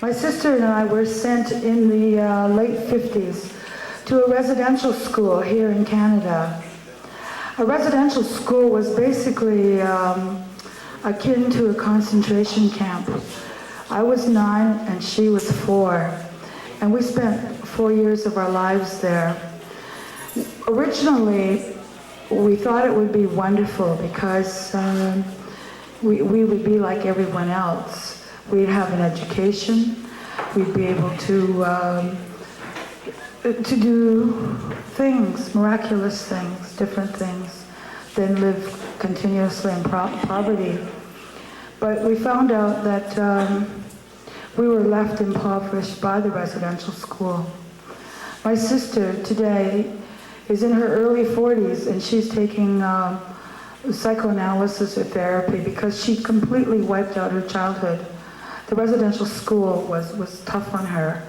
My sister and I were sent in the late 50s to a residential school here in Canada. A residential school was basically akin to a concentration camp. I was 9 and she was 4, and we spent 4 years of our lives there. Originally, we thought it would be wonderful because we would be like everyone else. We'd have an education, we'd be able to do things, miraculous things, different things, than live continuously in poverty. But we found out that we were left impoverished by the residential school. My sister today is in her early 40s and she's taking psychoanalysis or therapy because she completely wiped out her childhood. The residential school was tough on her.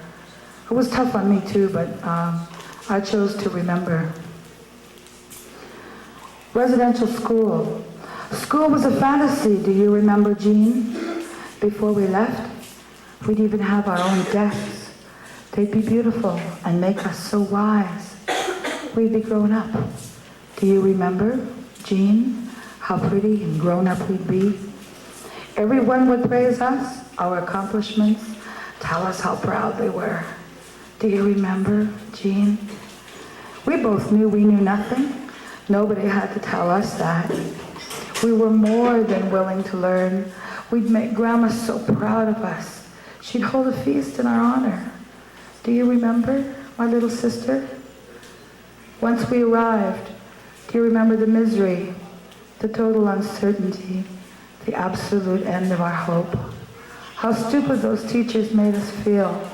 It was tough on me too, but I chose to remember. Residential school. School was a fantasy, do you remember, Jean? Before we left, we'd even have our own desks. They'd be beautiful and make us so wise. We'd be grown up. Do you remember, Jean, how pretty and grown up we'd be? Everyone would praise us, our accomplishments, tell us how proud they were. Do you remember, Jean? We both knew we knew nothing. Nobody had to tell us that. We were more than willing to learn. We'd make Grandma so proud of us. She'd hold a feast in our honor. Do you remember, my little sister? Once we arrived, do you remember the misery, the total uncertainty, the absolute end of our hope? How stupid those teachers made us feel,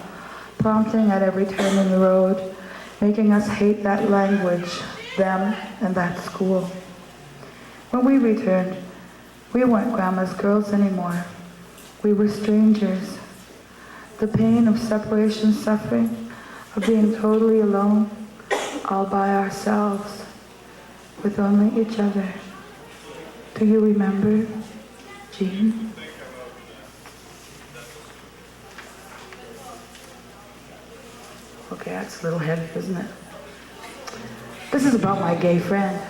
prompting at every turn in the road, making us hate that language, them, and that school. When we returned, we weren't Grandma's girls anymore. We were strangers. The pain of separation, suffering, of being totally alone, all by ourselves, with only each other. Do you remember, Jean? Okay, that's a little heavy, isn't it? This is about my gay friend.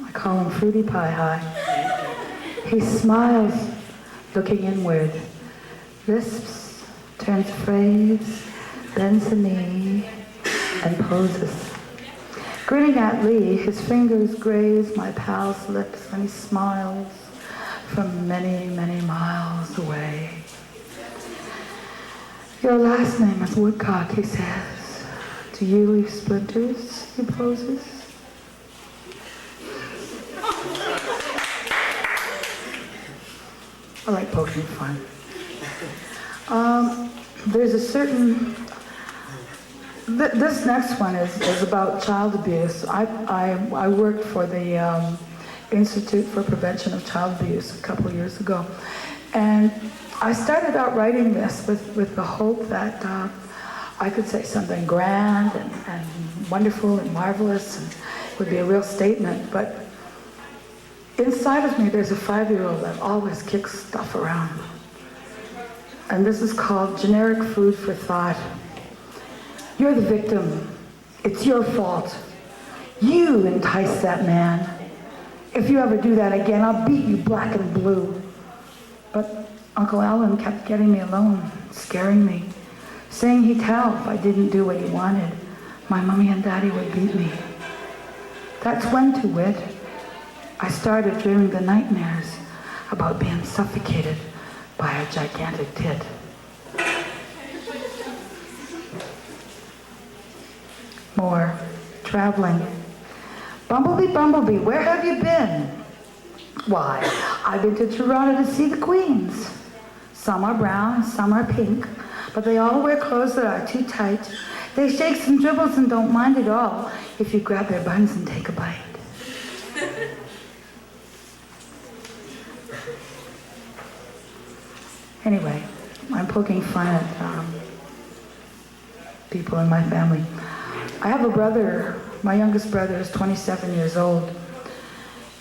I call him Fruity Pie High. He smiles, looking inward, lisps, turns phrase, bends the knee, and poses. Grinning at Lee, his fingers graze my pal's lips, and he smiles from many, many miles away. Your last name is Woodcock, he says. Do you leave splinters, he poses. I like poking fun. There's a certain... This next one is about child abuse. I worked for the Institute for Prevention of Child Abuse a couple of years ago. And I started out writing this with the hope that I could say something grand and wonderful and marvelous, and it would be a real statement. But inside of me, there's a 5-year-old that always kicks stuff around. And this is called Generic Food for Thought. You're the victim. It's your fault. You enticed that man. If you ever do that again, I'll beat you black and blue. But Uncle Alan kept getting me alone, scaring me, saying he'd tell if I didn't do what he wanted. My mommy and daddy would beat me. That's when, to wit, I started dreaming the nightmares about being suffocated by a gigantic tit. More. Traveling. Bumblebee, Bumblebee, where have you been? Why, I've been to Toronto to see the queens. Some are brown, some are pink, but they all wear clothes that are too tight. They shake some dribbles and don't mind at all if you grab their buns and take a bite. Anyway, I'm poking fun at people in my family. I have a brother, my youngest brother is 27 years old.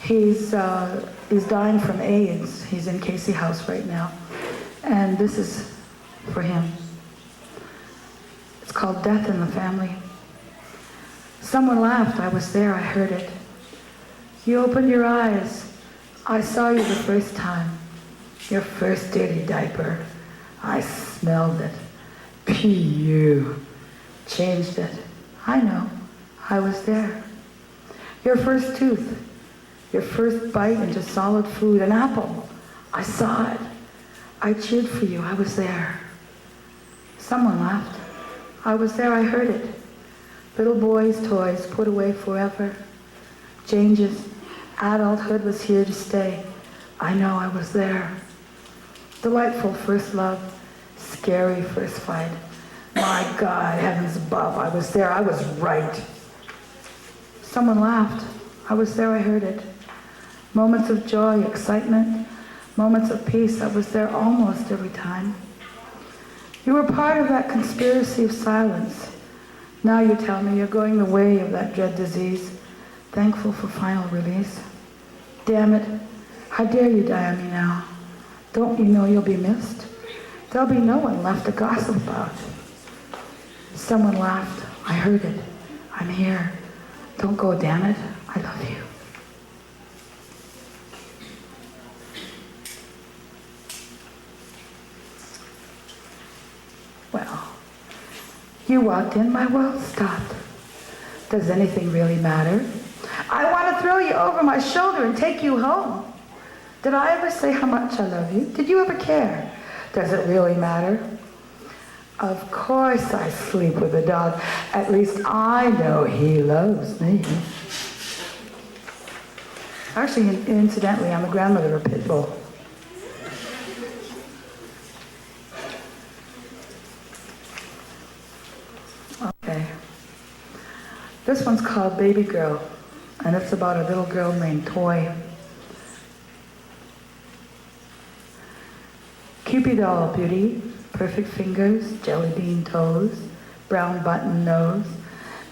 He's dying from AIDS. He's in Casey House right now. And this is for him. called death in the family. Someone laughed. I was there. I heard it. You opened your eyes. I saw you the first time. Your first dirty diaper. I smelled it. P.U. Changed it. I know. I was there. Your first tooth. Your first bite into solid food. An apple. I saw it. I cheered for you. I was there. Someone laughed. I was there. I heard it. Little boys' toys put away forever. Changes. Adulthood was here to stay. I know. I was there. Delightful first love. Scary first fight. My God, heavens above. I was there. I was right. Someone laughed. I was there. I heard it. Moments of joy, excitement, moments of peace. I was there almost every time. You were part of that conspiracy of silence. Now you tell me you're going the way of that dread disease, thankful for final release. Damn it, how dare you die on me now? Don't you know you'll be missed? There'll be no one left to gossip about. Someone laughed. I heard it. I'm here. Don't go, damn it. I love you. Well, you walked in, my world stopped. Does anything really matter? I want to throw you over my shoulder and take you home. Did I ever say how much I love you? Did you ever care? Does it really matter? Of course I sleep with a dog. At least I know he loves me. Actually, incidentally, I'm the grandmother of a pit bull. Okay. This one's called Baby Girl, and it's about a little girl named Toy. Cupid doll beauty, perfect fingers, jelly bean toes, brown button nose,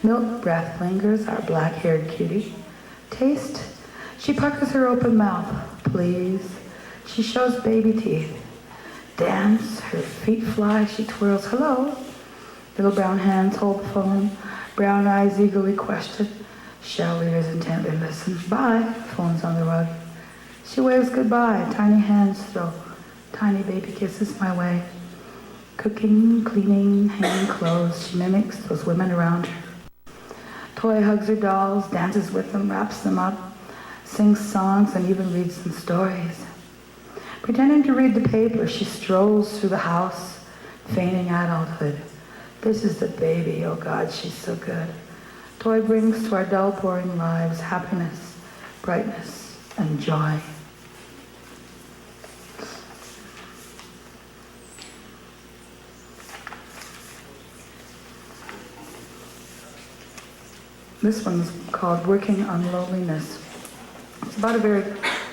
milk breath lingers, our black-haired cutie. Taste, she puckers her open mouth, please. She shows baby teeth. Dance, her feet fly, she twirls, hello. Little brown hands hold the phone, brown eyes eagerly question. Shell ears intently listen. Bye, phone's on the rug. She waves goodbye, tiny hands throw tiny baby kisses my way. Cooking, cleaning, hanging clothes, she mimics those women around her. Toy hugs her dolls, dances with them, wraps them up, sings songs, and even reads them stories. Pretending to read the paper, she strolls through the house, feigning adulthood. This is the baby, oh God, she's so good. Toy brings to our dull, boring lives happiness, brightness, and joy. This one's called Working on Loneliness. It's about a very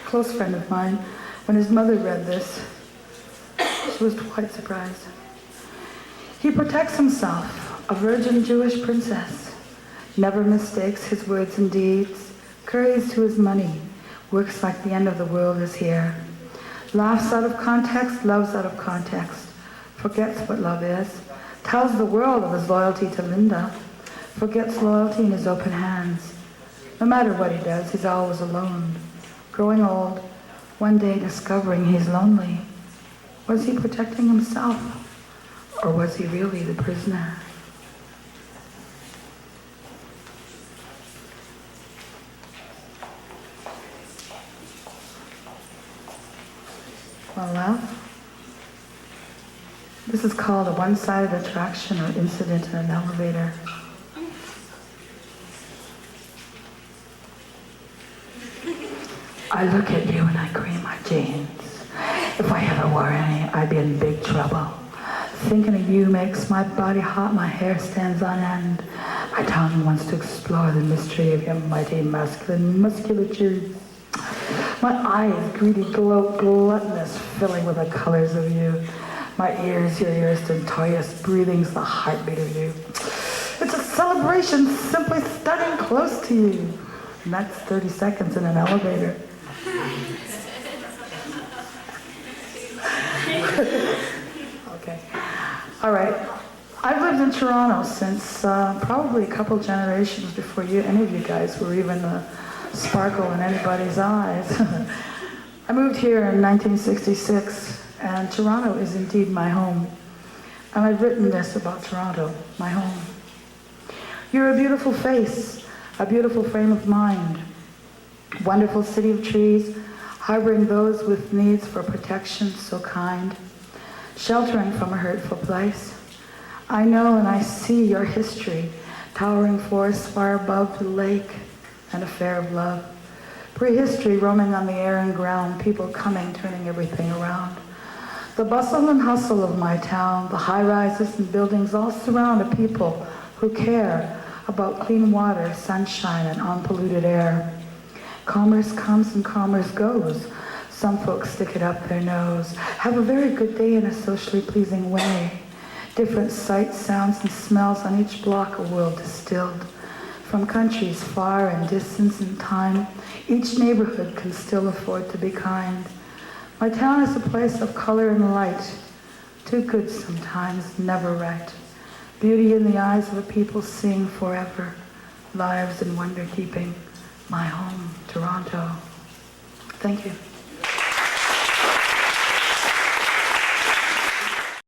close friend of mine. When his mother read this, she was quite surprised. He protects himself, a virgin Jewish princess, never mistakes his words and deeds, curries to his money, works like the end of the world is here, laughs out of context, loves out of context, forgets what love is, tells the world of his loyalty to Linda, forgets loyalty in his open hands. No matter what he does, he's always alone, growing old, one day discovering he's lonely. Was he protecting himself, or was he really the prisoner? Want to laugh? This is called a one-sided attraction or incident in an elevator. I look at you and I cream my jeans. If I ever wore any, I'd be in big trouble. Thinking of you makes my body hot, my hair stands on end. My tongue wants to explore the mystery of your mighty masculine musculature. My eyes greedy glow, gluttonous, filling with the colors of you. My ears, your ears, stentorious breathings, the heartbeat of you. It's a celebration, simply stunning close to you. And that's 30 seconds in an elevator. Okay. All right. I've lived in Toronto since probably a couple generations before any of you guys were even a sparkle in anybody's eyes. I moved here in 1966, and Toronto is indeed my home. And I've written this about Toronto, my home. You're a beautiful face, a beautiful frame of mind. Wonderful city of trees, harboring those with needs for protection so kind. Sheltering from a hurtful place. I know and I see your history, towering forests far above the lake, an affair of love. Prehistory roaming on the air and ground, people coming, turning everything around. The bustle and hustle of my town, the high-rises and buildings all surround a people who care about clean water, sunshine, and unpolluted air. Commerce comes and commerce goes. Some folks stick it up their nose, have a very good day in a socially pleasing way. Different sights, sounds, and smells on each block, a world distilled. From countries far and distance and time, each neighborhood can still afford to be kind. My town is a place of color and light, too good sometimes, never right. Beauty in the eyes of a people seeing forever, lives in wonder keeping. My home, Toronto. Thank you.